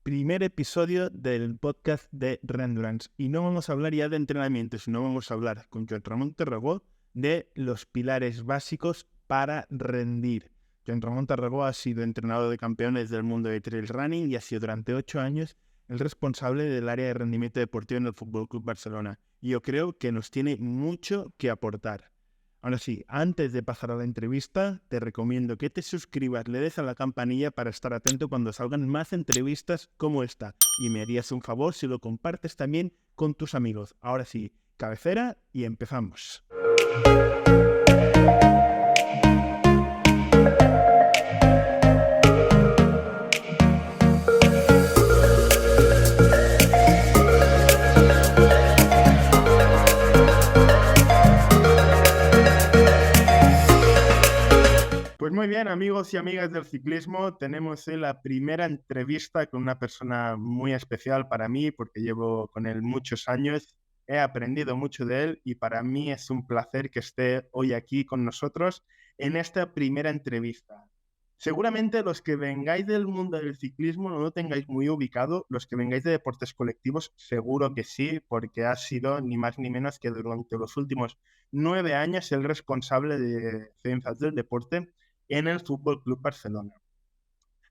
primer episodio del podcast de Rendurance. Y no vamos a hablar ya de entrenamiento, sino vamos a hablar con Joan Ramon Tarragó de los pilares básicos para rendir. Joan Ramon Tarragó ha sido entrenador de campeones del mundo de trail running y ha sido durante 8 años el responsable del área de rendimiento deportivo en el Fútbol Club Barcelona. Y yo creo que nos tiene mucho que aportar. Ahora sí, antes de pasar a la entrevista, te recomiendo que te suscribas, le des a la campanilla para estar atento cuando salgan más entrevistas como esta. Y me harías un favor si lo compartes también con tus amigos. Ahora sí, cabecera y empezamos. Pues muy bien, amigos y amigas del ciclismo, tenemos la primera entrevista con una persona muy especial para mí porque llevo con él muchos años, he aprendido mucho de él y para mí es un placer que esté hoy aquí con nosotros en esta primera entrevista. Seguramente los que vengáis del mundo del ciclismo no lo tengáis muy ubicado, los que vengáis de deportes colectivos seguro que sí, porque ha sido ni más ni menos que durante los últimos 9 años el responsable de ciencias del deporte en el Fútbol Club Barcelona.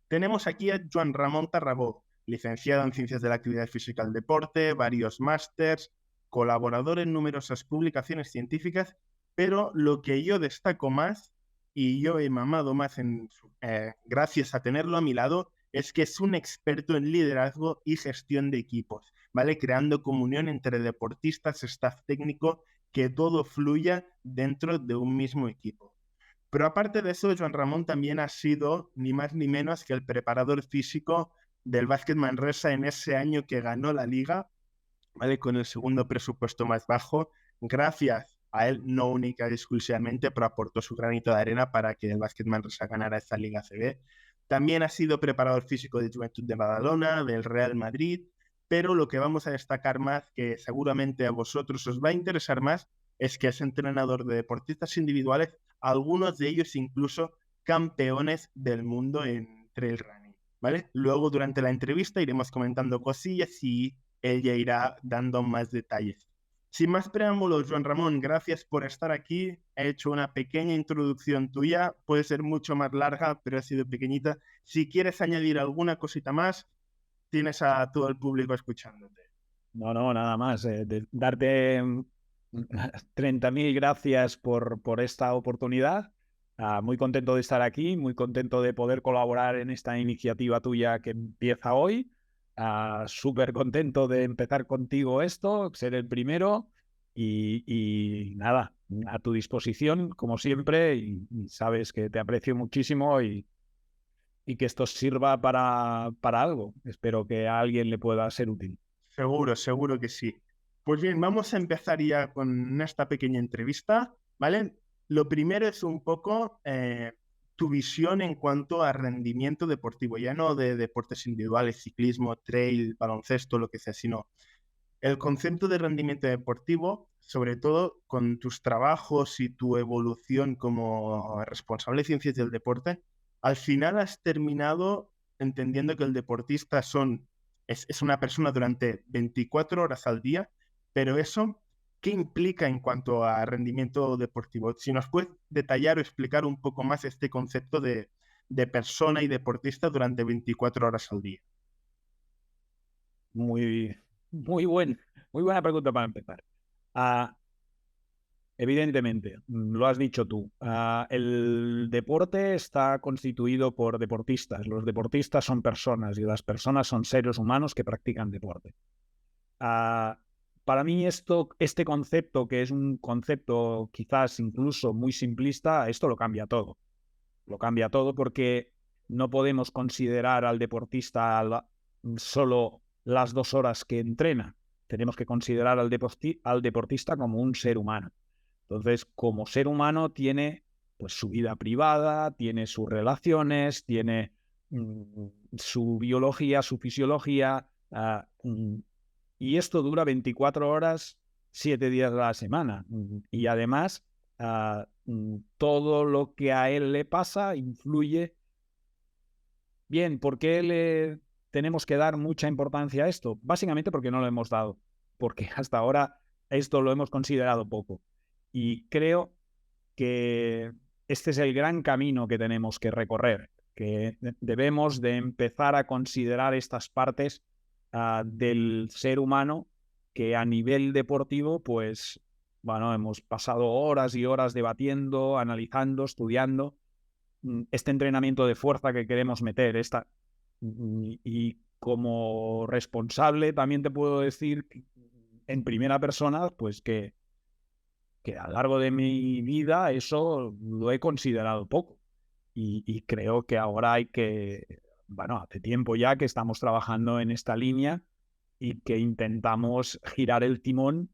Tenemos aquí a Joan Ramon Tarragó, licenciado en Ciencias de la Actividad Física del Deporte, varios másters, colaborador en numerosas publicaciones científicas, pero lo que yo destaco más, y yo he mamado más gracias a tenerlo a mi lado, es que es un experto en liderazgo y gestión de equipos, ¿vale? Creando comunión entre deportistas, staff técnico, que todo fluya dentro de un mismo equipo. Pero aparte de eso, Joan Ramon también ha sido ni más ni menos que el preparador físico del Básquet Manresa en ese año que ganó la liga, ¿vale? Con el segundo presupuesto más bajo. Gracias a él, no única y exclusivamente, pero aportó su granito de arena para que el Básquet Manresa ganara esta Liga CB. También ha sido preparador físico de Juventud de Badalona, del Real Madrid, pero lo que vamos a destacar más, que seguramente a vosotros os va a interesar más, es que es entrenador de deportistas individuales, algunos de ellos incluso campeones del mundo en trail running, ¿vale? Luego durante la entrevista iremos comentando cosillas y él ya irá dando más detalles. Sin más preámbulos, Joan Ramon, gracias por estar aquí. He hecho una pequeña introducción tuya, puede ser mucho más larga, pero ha sido pequeñita. Si quieres añadir alguna cosita más, tienes a todo el público escuchándote. No, nada más. Darte 30.000 gracias por esta oportunidad. Muy contento de estar aquí, muy contento de poder colaborar en esta iniciativa tuya que empieza hoy. Súper contento de empezar contigo esto, ser el primero y nada, a tu disposición como siempre y sabes que te aprecio muchísimo y que esto sirva para algo. Espero que a alguien le pueda ser útil. Seguro que sí. Pues bien, vamos a empezar ya con esta pequeña entrevista, ¿vale? Lo primero es un poco tu visión en cuanto a rendimiento deportivo, ya no de deportes individuales, ciclismo, trail, baloncesto, lo que sea, sino el concepto de rendimiento deportivo, sobre todo con tus trabajos y tu evolución como responsable de ciencias del deporte, al final has terminado entendiendo que el deportista es una persona durante 24 horas al día, pero eso, ¿qué implica en cuanto a rendimiento deportivo? Si nos puedes detallar o explicar un poco más este concepto de persona y deportista durante 24 horas al día. Muy, muy buena pregunta para empezar. Evidentemente, lo has dicho tú, el deporte está constituido por deportistas. Los deportistas son personas y las personas son seres humanos que practican deporte. Para mí este concepto, que es un concepto quizás incluso muy simplista, esto lo cambia todo. Lo cambia todo porque no podemos considerar al deportista solo las 2 horas que entrena. Tenemos que considerar al deportista como un ser humano. Entonces, como ser humano tiene pues su vida privada, tiene sus relaciones, tiene su biología, su fisiología, y esto dura 24 horas, 7 días a la semana. Y además, todo lo que a él le pasa influye. Bien, ¿por qué tenemos que dar mucha importancia a esto? Básicamente porque no lo hemos dado, porque hasta ahora esto lo hemos considerado poco. Y creo que este es el gran camino que tenemos que recorrer, que debemos de empezar a considerar estas partes del ser humano que a nivel deportivo, pues, bueno, hemos pasado horas y horas debatiendo, analizando, estudiando este entrenamiento de fuerza que queremos meter. Y como responsable también te puedo decir en primera persona, pues que a lo largo de mi vida eso lo he considerado poco. Y creo que ahora hay que, bueno, hace tiempo ya que estamos trabajando en esta línea y que intentamos girar el timón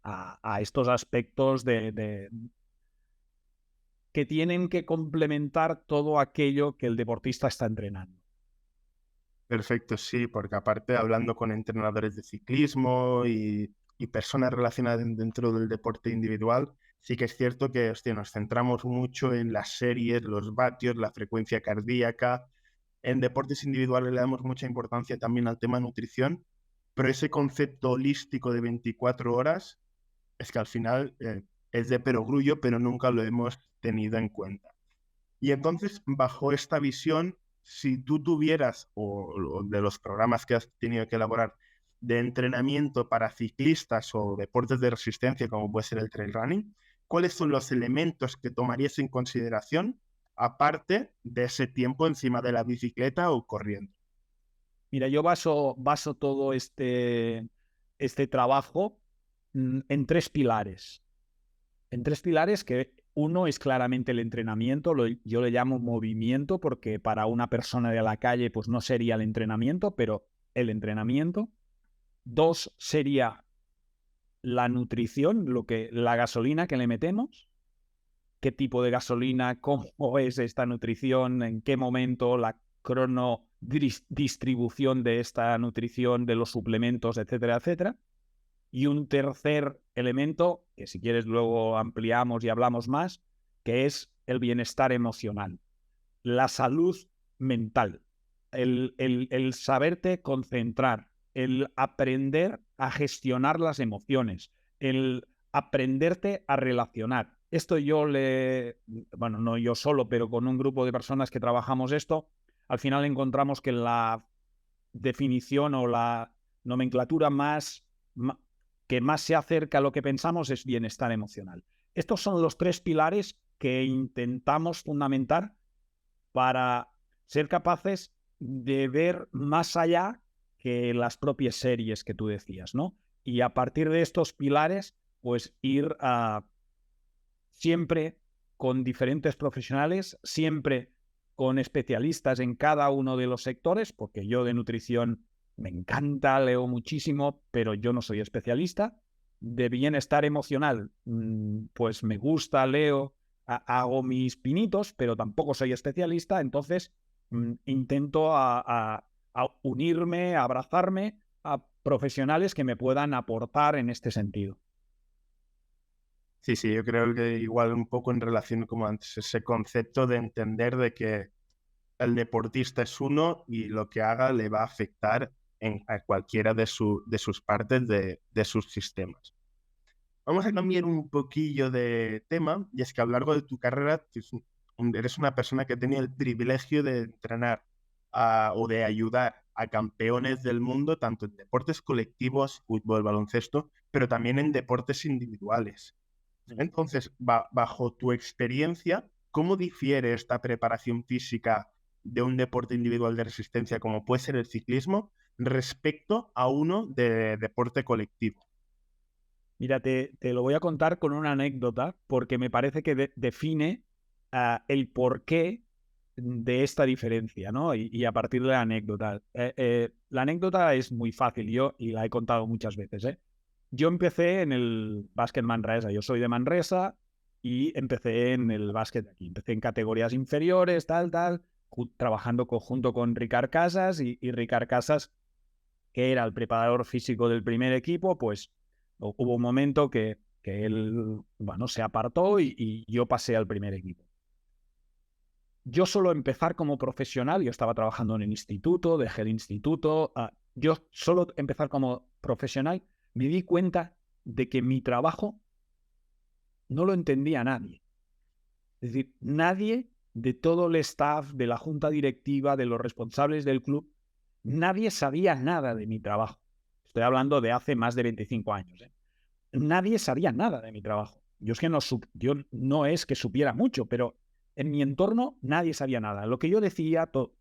a estos aspectos que tienen que complementar todo aquello que el deportista está entrenando. Perfecto, sí, porque aparte hablando con entrenadores de ciclismo y personas relacionadas dentro del deporte individual, sí que es cierto que hostia, nos centramos mucho en las series, los vatios, la frecuencia cardíaca. En deportes individuales le damos mucha importancia también al tema nutrición, pero ese concepto holístico de 24 horas es que al final es de perogrullo, pero nunca lo hemos tenido en cuenta. Y entonces, bajo esta visión, si tú tuvieras, o de los programas que has tenido que elaborar, de entrenamiento para ciclistas o deportes de resistencia, como puede ser el trail running, ¿cuáles son los elementos que tomarías en consideración, aparte de ese tiempo encima de la bicicleta o corriendo? Mira, yo baso todo este trabajo en tres pilares. En tres pilares que uno es claramente el entrenamiento, yo le llamo movimiento porque para una persona de la calle pues no sería el entrenamiento, pero el entrenamiento. Dos sería la nutrición, la gasolina que le metemos, qué tipo de gasolina, cómo es esta nutrición, en qué momento, la distribución de esta nutrición, de los suplementos, etcétera, etcétera. Y un tercer elemento, que si quieres luego ampliamos y hablamos más, que es el bienestar emocional, la salud mental, el saberte concentrar, el aprender a gestionar las emociones, el aprenderte a relacionar. Esto bueno, no yo solo, pero con un grupo de personas que trabajamos esto, al final encontramos que la definición o la nomenclatura que más se acerca a lo que pensamos es bienestar emocional. Estos son los tres pilares que intentamos fundamentar para ser capaces de ver más allá que las propias series que tú decías, ¿no? Y a partir de estos pilares, pues ir siempre con diferentes profesionales, siempre con especialistas en cada uno de los sectores, porque yo de nutrición me encanta, leo muchísimo, pero yo no soy especialista. De bienestar emocional, pues me gusta, leo, hago mis pinitos, pero tampoco soy especialista, entonces intento a unirme, a abrazarme a profesionales que me puedan aportar en este sentido. Sí, sí, yo creo que igual un poco en relación como antes, ese concepto de entender de que el deportista es uno y lo que haga le va a afectar a cualquiera de sus partes de sus sistemas. Vamos a cambiar un poquillo de tema, y es que a lo largo de tu carrera eres una persona que ha tenido el privilegio de entrenar o de ayudar a campeones del mundo, tanto en deportes colectivos, fútbol, baloncesto, pero también en deportes individuales. Entonces, bajo tu experiencia, ¿cómo difiere esta preparación física de un deporte individual de resistencia como puede ser el ciclismo respecto a uno de deporte colectivo? Mira, te lo voy a contar con una anécdota porque me parece que define el porqué de esta diferencia, ¿no? Y a partir de la anécdota. La anécdota es muy fácil, y la he contado muchas veces, ¿eh? Yo empecé en el básquet Manresa, yo soy de Manresa y empecé en el básquet aquí. Empecé en categorías inferiores, trabajando junto con Ricard Casas y Ricard Casas, que era el preparador físico del primer equipo, pues hubo un momento que él, bueno, se apartó y yo pasé al primer equipo. yo solo empezar como profesional, yo estaba trabajando en el instituto, dejé el instituto, yo solo empezar como profesional, me di cuenta de que mi trabajo no lo entendía nadie. Es decir, nadie de todo el staff, de la junta directiva, de los responsables del club, nadie sabía nada de mi trabajo. Estoy hablando de hace más de 25 años. Nadie sabía nada de mi trabajo. Yo no es que supiera mucho, pero en mi entorno nadie sabía nada. Lo que yo decía, todo.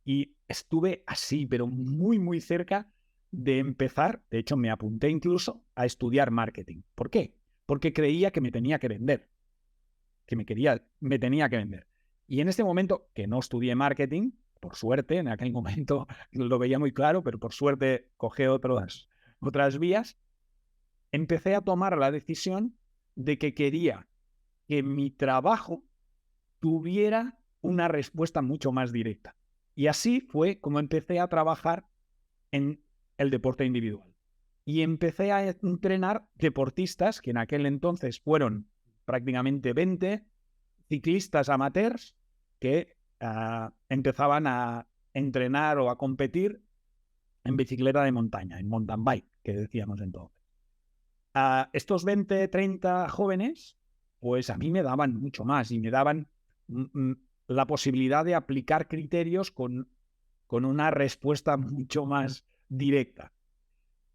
Y estuve así, pero muy, muy cerca de empezar. De hecho, me apunté incluso a estudiar marketing. ¿Por qué? Porque creía que me tenía que vender. Me tenía que vender. Y en este momento, que no estudié marketing, por suerte, en aquel momento lo veía muy claro, pero por suerte cogí otras vías, empecé a tomar la decisión de que quería que mi trabajo tuviera una respuesta mucho más directa. Y así fue como empecé a trabajar en el deporte individual. Y empecé a entrenar deportistas que en aquel entonces fueron prácticamente 20 ciclistas amateurs que empezaban a entrenar o a competir en bicicleta de montaña, en mountain bike, que decíamos entonces. Estos 20, 30 jóvenes, pues a mí me daban mucho más y me daban la posibilidad de aplicar criterios con una respuesta mucho más directa.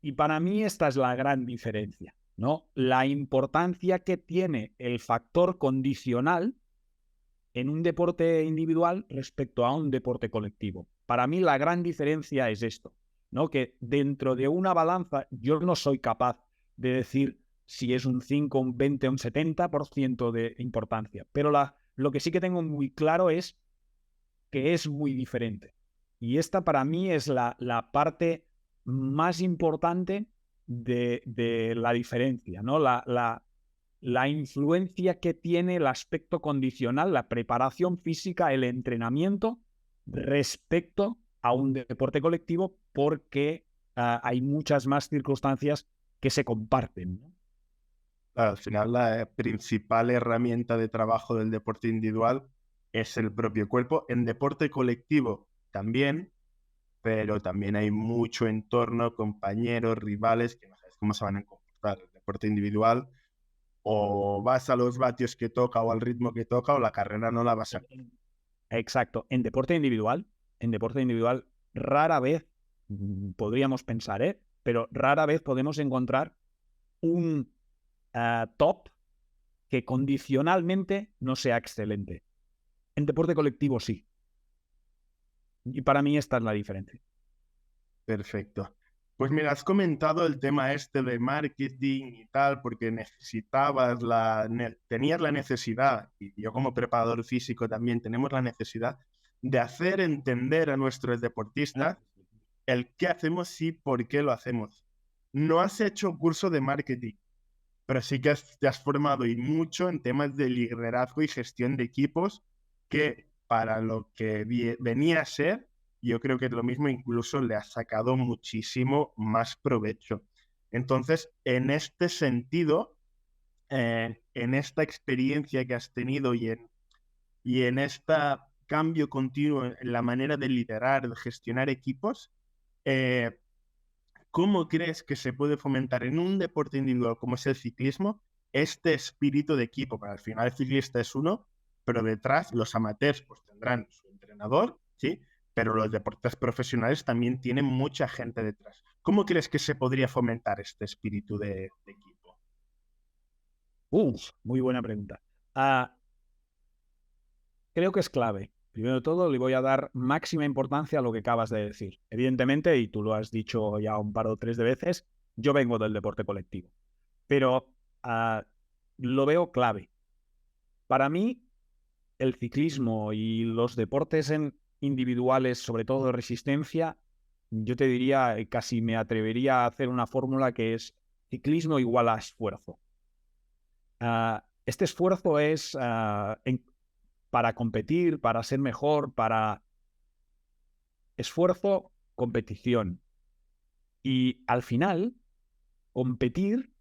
Y para mí esta es la gran diferencia, ¿no? La importancia que tiene el factor condicional en un deporte individual respecto a un deporte colectivo. Para mí la gran diferencia es esto, ¿no? Que dentro de una balanza yo no soy capaz de decir si es un 5, un 20, un 70% de importancia, pero lo que sí que tengo muy claro es que es muy diferente. Y esta para mí es la parte más importante de la diferencia, ¿no? La influencia que tiene el aspecto condicional, la preparación física, el entrenamiento respecto a un deporte colectivo, porque hay muchas más circunstancias que se comparten, ¿no? Al final, la principal herramienta de trabajo del deporte individual es el propio cuerpo. En deporte colectivo también, pero también hay mucho entorno, compañeros, rivales, que no sabes cómo se van a comportar. El deporte individual, o vas a los vatios que toca o al ritmo que toca, o la carrera no la vas a... Exacto. En deporte individual, rara vez podríamos pensar, pero rara vez podemos encontrar un top que condicionalmente no sea excelente. En deporte colectivo sí. Y para mí esta es la diferencia. Perfecto. Pues mira, has comentado el tema este de marketing y tal, porque tenías la necesidad, y yo como preparador físico también tenemos la necesidad de hacer entender a nuestros deportistas el qué hacemos y por qué lo hacemos. No has hecho curso de marketing, pero sí que te has formado y mucho en temas de liderazgo y gestión de equipos, que para lo que venía a ser, yo creo que lo mismo incluso le has sacado muchísimo más provecho. Entonces, en este sentido, en esta experiencia que has tenido y en este cambio continuo en la manera de liderar, de gestionar equipos, eh, ¿cómo crees que se puede fomentar en un deporte individual como es el ciclismo este espíritu de equipo? Para al final el ciclista es uno, pero detrás los amateurs pues tendrán su entrenador, ¿sí? Pero los deportistas profesionales también tienen mucha gente detrás. ¿Cómo crees que se podría fomentar este espíritu de equipo? Muy buena pregunta. Creo que es clave. Primero de todo, le voy a dar máxima importancia a lo que acabas de decir. Evidentemente, y tú lo has dicho ya un par o tres de veces, yo vengo del deporte colectivo. Pero lo veo clave. Para mí, el ciclismo y los deportes individuales, sobre todo de resistencia, yo te diría, casi me atrevería a hacer una fórmula que es ciclismo igual a esfuerzo. Este esfuerzo es para competir, para ser mejor, para esfuerzo, competición. Y al final, competir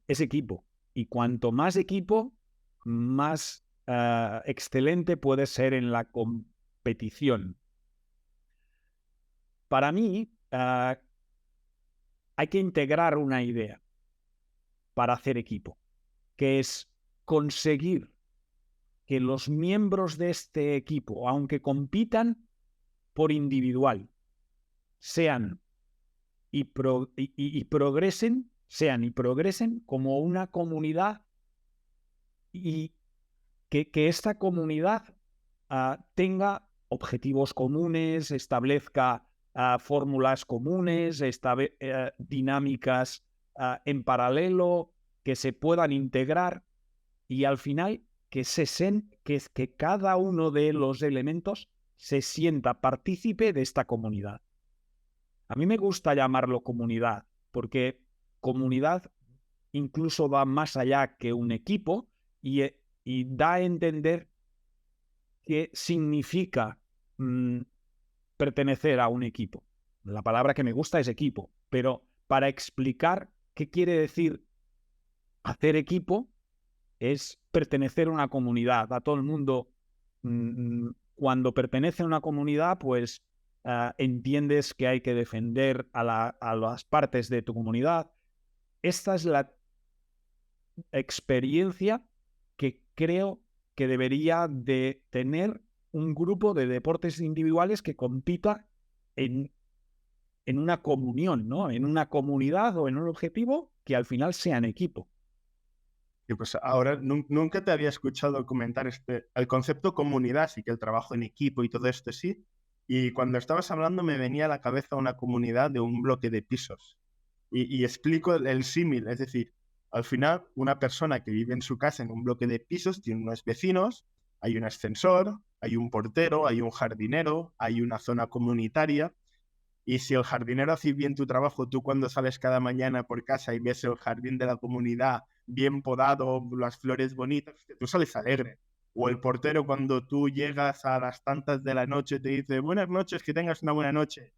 es equipo. Y cuanto más equipo, más excelente puede ser en la competición. Para mí, hay que integrar una idea para hacer equipo, que es conseguir que los miembros de este equipo, aunque compitan por individual, sean y progresen como una comunidad, y que esta comunidad tenga objetivos comunes, establezca fórmulas comunes, dinámicas en paralelo, que se puedan integrar y al final que cada uno de los elementos se sienta partícipe de esta comunidad. A mí me gusta llamarlo comunidad, porque comunidad incluso va más allá que un equipo y da a entender qué significa pertenecer a un equipo. La palabra que me gusta es equipo, pero para explicar qué quiere decir hacer equipo es pertenecer a una comunidad. A todo el mundo, cuando pertenece a una comunidad, pues entiendes que hay que defender a las partes de tu comunidad. Esta es la experiencia que creo que debería de tener un grupo de deportes individuales que compita en una comunión, ¿no? En una comunidad o en un objetivo que al final sean equipo. Y pues ahora nunca te había escuchado comentar el concepto comunidad, sí que el trabajo en equipo y todo esto sí. Y cuando estabas hablando me venía a la cabeza una comunidad de un bloque de pisos. Y explico el símil, es decir, al final una persona que vive en su casa en un bloque de pisos tiene unos vecinos, hay un ascensor, hay un portero, hay un jardinero, hay una zona comunitaria. Y si el jardinero hace bien tu trabajo, tú cuando sales cada mañana por casa y ves el jardín de la comunidad bien podado, las flores bonitas, tú sales alegre. O el portero cuando tú llegas a las tantas de la noche te dice buenas noches, que tengas una buena noche.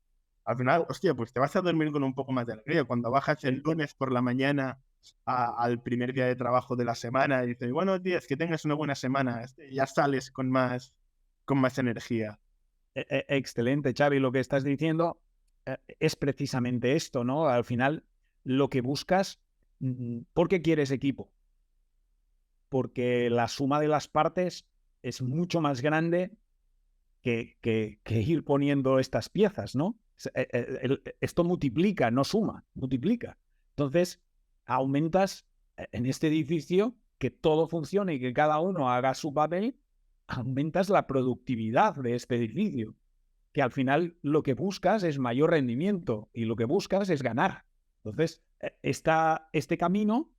Al final, hostia, pues te vas a dormir con un poco más de alegría. Cuando bajas el lunes por la mañana al primer día de trabajo de la semana y dices buenos días, que tengas una buena semana, ya sales con más energía. Excelente, Xavi, lo que estás diciendo es precisamente esto, ¿no? Al final, lo que buscas, ¿por qué quieres equipo? Porque la suma de las partes es mucho más grande que ir poniendo estas piezas, ¿no? Esto multiplica, no suma, multiplica. Entonces, aumentas en este edificio que todo funcione y que cada uno haga su papel, aumentas la productividad de este edificio, que al final lo que buscas es mayor rendimiento y lo que buscas es ganar. Entonces, este camino,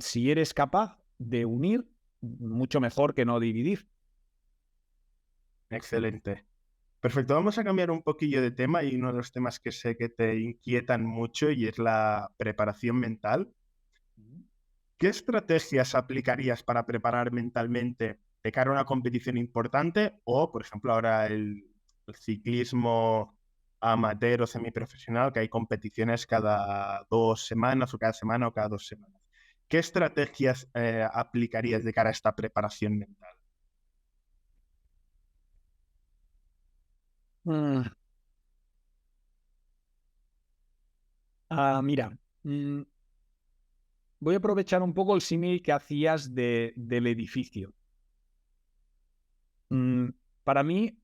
si eres capaz de unir, mucho mejor que no dividir. Excelente. Perfecto, vamos a cambiar un poquillo de tema y uno de los temas que sé que te inquietan mucho y es la preparación mental. ¿Qué estrategias aplicarías para preparar mentalmente de cara a una competición importante o, por ejemplo, ahora el ciclismo amateur o semiprofesional, que hay competiciones cada 2 semanas o cada semana o cada 2 semanas? ¿Qué estrategias aplicarías de cara a esta preparación mental? Mira, voy a aprovechar un poco el símil que hacías del edificio. Para mí,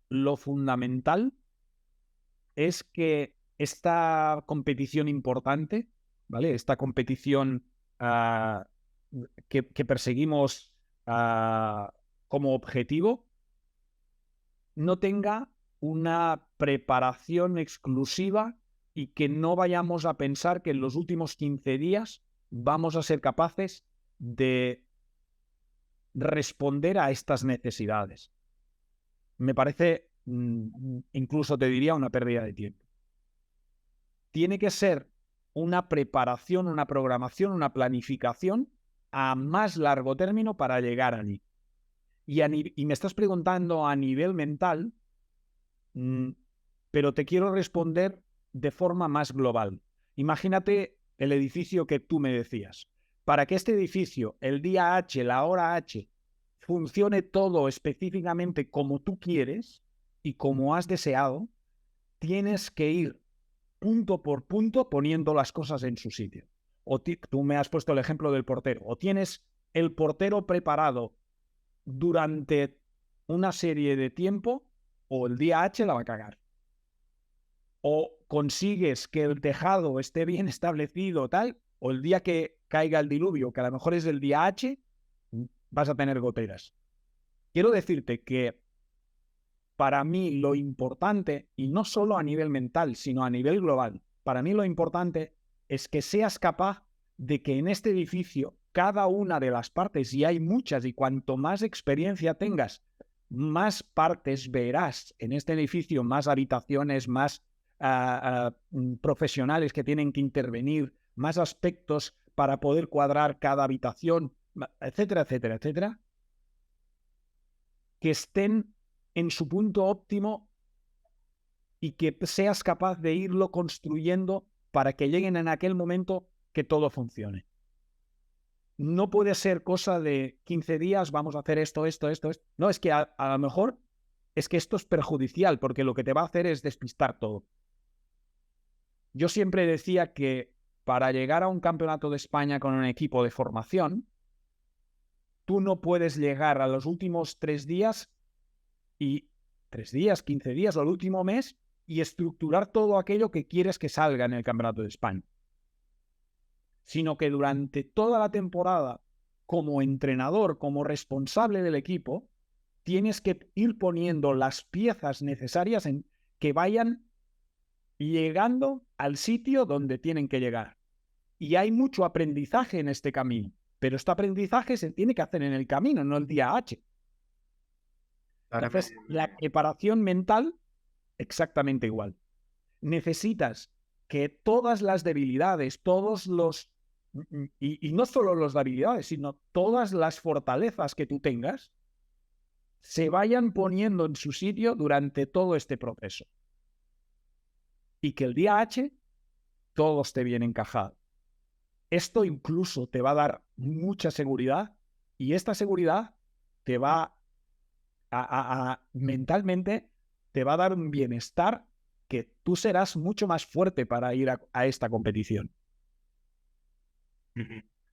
lo fundamental es que esta competición importante, ¿vale? Esta competición que perseguimos como objetivo, no tenga una preparación exclusiva y que no vayamos a pensar que en los últimos 15 días vamos a ser capaces de responder a estas necesidades. Me parece, incluso te diría, una pérdida de tiempo. Tiene que ser una preparación, una programación, una planificación a más largo término para llegar allí. Y me estás preguntando a nivel mental, pero te quiero responder de forma más global. Imagínate el edificio que tú me decías. para que este edificio, el día H, la hora H, funcione todo específicamente como tú quieres y como has deseado, tienes que ir punto por punto poniendo las cosas en su sitio. O tú me has puesto el ejemplo del portero. O tienes el portero preparado durante una serie de tiempo, o el día H la va a cagar. O consigues que el tejado esté bien establecido, tal, o el día que caiga el diluvio, que a lo mejor es el día H, vas a tener goteras. Quiero decirte que para mí lo importante, y no solo a nivel mental, sino a nivel global, para mí lo importante es que seas capaz de que en este edificio cada una de las partes, y hay muchas, y cuanto más experiencia tengas, más partes verás en este edificio, más habitaciones, más profesionales que tienen que intervenir, más aspectos para poder cuadrar cada habitación, etcétera, etcétera, etcétera, que estén en su punto óptimo y que seas capaz de irlo construyendo para que lleguen en aquel momento que todo funcione. No puede ser cosa de 15 días, vamos a hacer esto. No, es que a lo mejor es que esto es perjudicial porque lo que te va a hacer es despistar todo. Yo siempre decía que para llegar a un campeonato de España con un equipo de formación, tú no puedes llegar a los últimos 3 días y 3 días, 15 días o el último mes y estructurar todo aquello que quieres que salga en el Campeonato de España. Sino que durante toda la temporada, como entrenador, como responsable del equipo, tienes que ir poniendo las piezas necesarias en que vayan llegando al sitio donde tienen que llegar. Y hay mucho aprendizaje en este camino, pero este aprendizaje se tiene que hacer en el camino, no el día H. Entonces, la preparación mental, exactamente igual. Necesitas que todas las debilidades, todos los... Y no solo las debilidades, sino todas las fortalezas que tú tengas, se vayan poniendo en su sitio durante todo este proceso. Y que el día H todo esté bien encajado. Esto incluso te va a dar mucha seguridad y esta seguridad te va mentalmente te va a dar un bienestar que tú serás mucho más fuerte para ir a esta competición.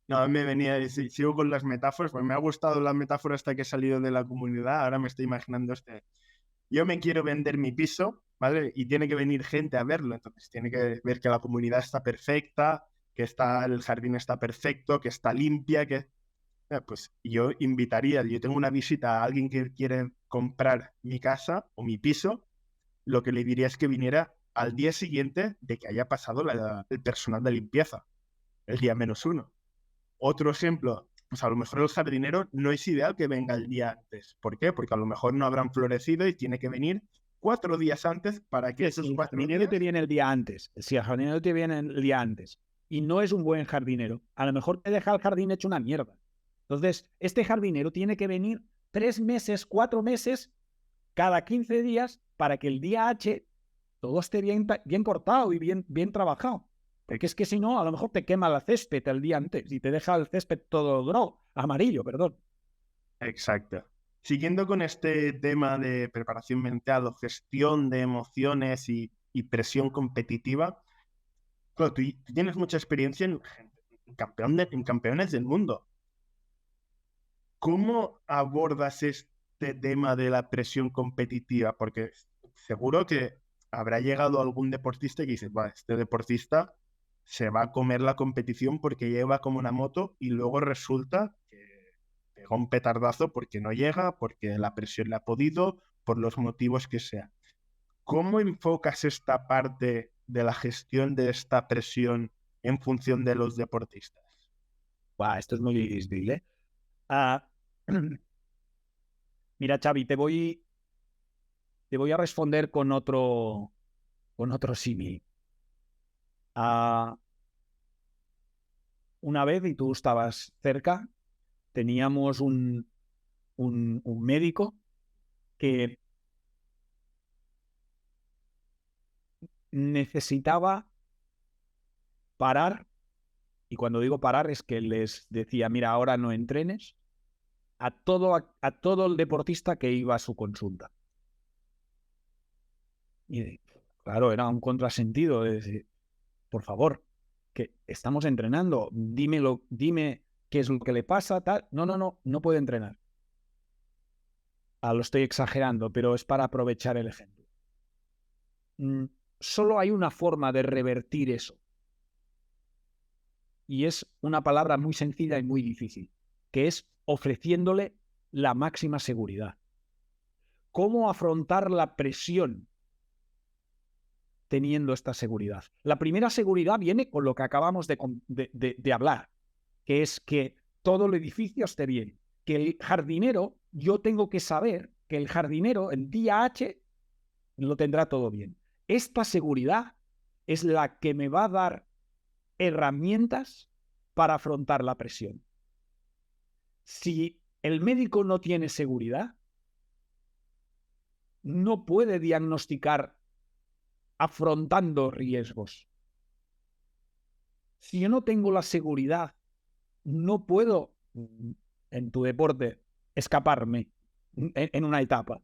No, me venía, sigo con las metáforas, pues me ha gustado la metáfora hasta que he salido de la comunidad, ahora me estoy imaginando yo me quiero vender mi piso, ¿vale? Y tiene que venir gente a verlo, entonces tiene que ver que la comunidad está perfecta, que el jardín está perfecto, que está limpia, pues yo invitaría, yo tengo una visita a alguien que quiere comprar mi casa o mi piso, lo que le diría es que viniera al día siguiente de que haya pasado el personal de limpieza, el día -1. Otro ejemplo, pues a lo mejor el jardinero no es ideal que venga el día antes. ¿Por qué? Porque a lo mejor no habrán florecido y tiene que venir 4 días antes para que esos 4 días... Si el jardinero te viene el día antes, si el jardinero te viene el día antes y no es un buen jardinero, a lo mejor te deja el jardín hecho una mierda. Entonces, este jardinero tiene que venir 3 meses, 4 meses, cada 15 días para que el día H todo esté bien cortado y bien trabajado. Porque es que si no, a lo mejor te quema el césped el día antes y te deja el césped todo amarillo, perdón. Exacto. Siguiendo con este tema de preparación mental o gestión de emociones y presión competitiva, claro, tú tienes mucha experiencia en campeones del mundo. ¿Cómo abordas este tema de la presión competitiva? Porque seguro que habrá llegado algún deportista y dices, bueno, este deportista se va a comer la competición porque lleva como una moto y luego resulta que pega un petardazo porque no llega, porque la presión le ha podido, por los motivos que sea. ¿Cómo enfocas esta parte de la gestión de esta presión en función de los deportistas? Esto es muy difícil, ¿eh? Mira, Xavi, te voy a responder con otro símil. Una vez, y tú estabas cerca, teníamos un médico que necesitaba parar Y cuando digo parar es que les decía, mira, ahora no entrenes a todo el deportista que iba a su consulta. Y claro, era un contrasentido de decir, por favor, que estamos entrenando, dime qué es lo que le pasa, tal. No puede entrenar. Lo estoy exagerando, pero es para aprovechar el ejemplo. Solo hay una forma de revertir eso. Y es una palabra muy sencilla y muy difícil, que es ofreciéndole la máxima seguridad. ¿Cómo afrontar la presión teniendo esta seguridad? La primera seguridad viene con lo que acabamos de hablar, que es que todo el edificio esté bien. Que el jardinero, yo tengo que saber que el jardinero el día H lo tendrá todo bien. Esta seguridad es la que me va a dar herramientas para afrontar la presión. Si el médico no tiene seguridad, no puede diagnosticar afrontando riesgos. Si yo no tengo la seguridad, no puedo, en tu deporte, escaparme en una etapa.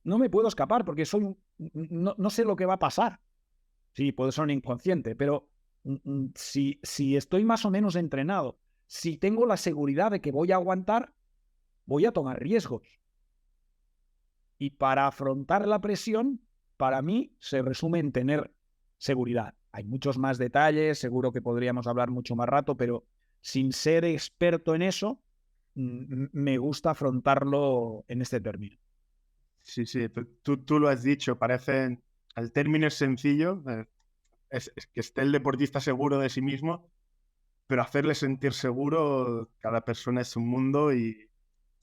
No me puedo escapar porque no sé lo que va a pasar. Sí, puedo ser un inconsciente, pero si estoy más o menos entrenado, si tengo la seguridad de que voy a aguantar, voy a tomar riesgos. Y para afrontar la presión, para mí, se resume en tener seguridad. Hay muchos más detalles, seguro que podríamos hablar mucho más rato, pero sin ser experto en eso, me gusta afrontarlo en este término. Sí, sí, tú lo has dicho, parece, el término es sencillo, es que esté el deportista seguro de sí mismo, pero hacerle sentir seguro, cada persona es un mundo y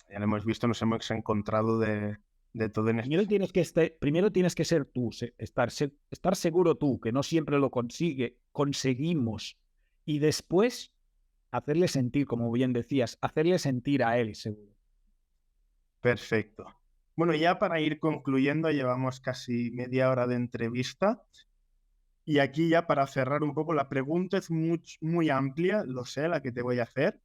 ya lo hemos visto, nos hemos encontrado de todo en esto. Primero tienes que ser tú, estar seguro tú, que no siempre lo conseguimos. Y después hacerle sentir, como bien decías, hacerle sentir a él seguro. Perfecto. Bueno, ya para ir concluyendo, llevamos casi media hora de entrevista. Y aquí ya para cerrar un poco, la pregunta es muy amplia, lo sé, la que te voy a hacer,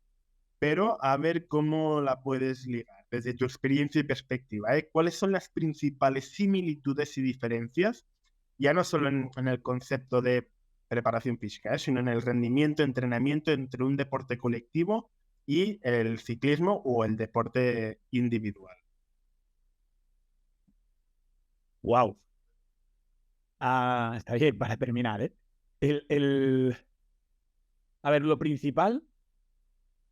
pero a ver cómo la puedes ligar desde tu experiencia y perspectiva, ¿eh? ¿Cuáles son las principales similitudes y diferencias, ya no solo en el concepto de preparación física, sino en el rendimiento, entrenamiento entre un deporte colectivo y el ciclismo o el deporte individual? ¡Wow! Está bien, para terminar, ¿eh? A ver, lo principal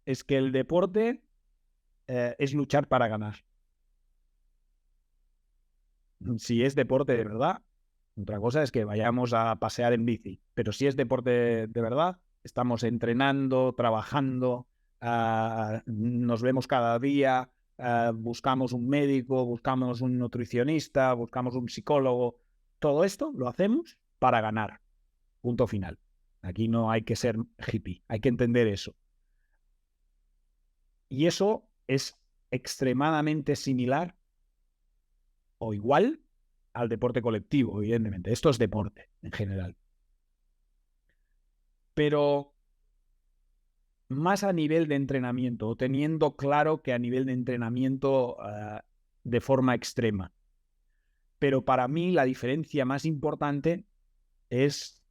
es que el deporte es luchar para ganar. Si es deporte de verdad, otra cosa es que vayamos a pasear en bici, pero si es deporte de verdad, estamos entrenando, trabajando, nos vemos cada día, buscamos un médico, buscamos un nutricionista, buscamos un psicólogo. Todo esto lo hacemos para ganar. Punto final. Aquí no hay que ser hippie, hay que entender eso. Y eso es extremadamente similar o igual al deporte colectivo, evidentemente. Esto es deporte en general. Pero más a nivel de entrenamiento, teniendo claro que a nivel de entrenamiento de forma extrema. Pero para mí la diferencia más importante es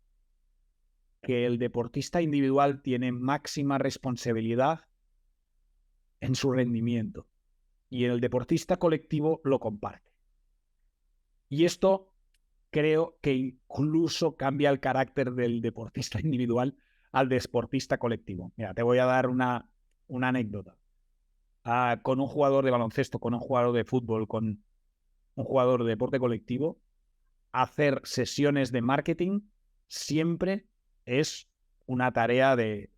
que el deportista individual tiene máxima responsabilidad en su rendimiento y el deportista colectivo lo comparte. Y esto creo que incluso cambia el carácter del deportista individual al deportista colectivo. Mira, te voy a dar una anécdota. Con un jugador de baloncesto, con un jugador de fútbol, con un jugador de deporte colectivo, hacer sesiones de marketing siempre es una tarea de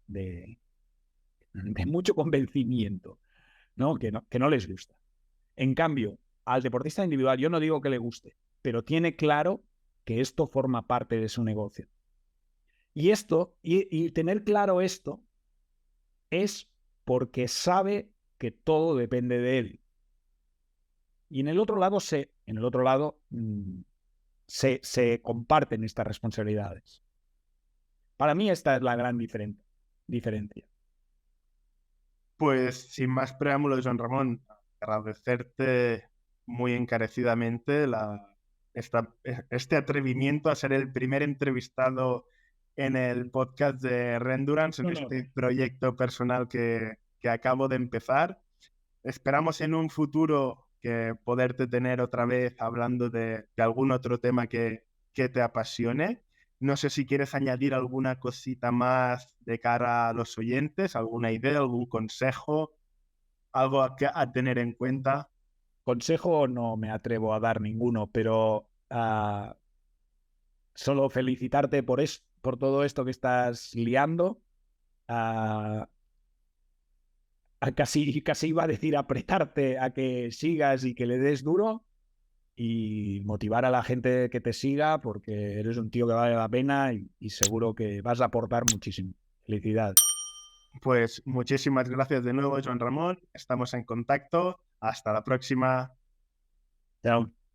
mucho convencimiento, ¿no? Que no les gusta. En cambio, al deportista individual, yo no digo que le guste, pero tiene claro que esto forma parte de su negocio. Y tener claro esto es porque sabe que todo depende de él. Y en el otro lado se comparten estas responsabilidades. Para mí esta es la gran diferencia. Pues sin más preámbulos, Joan Ramón, agradecerte muy encarecidamente este atrevimiento a ser el primer entrevistado en el podcast de Rendurance, en este proyecto personal que acabo de empezar. Esperamos en un futuro que poderte tener otra vez hablando de algún otro tema que te apasione. No sé si quieres añadir alguna cosita más de cara a los oyentes, alguna idea, algún consejo, algo a tener en cuenta. Consejo no me atrevo a dar ninguno, pero solo felicitarte por todo esto que estás liando. Casi iba a decir apretarte a que sigas y que le des duro y motivar a la gente que te siga porque eres un tío que vale la pena y seguro que vas a aportar muchísimo. Felicidades. Pues muchísimas gracias de nuevo, Joan Ramón. Estamos en contacto. Hasta la próxima. Chao.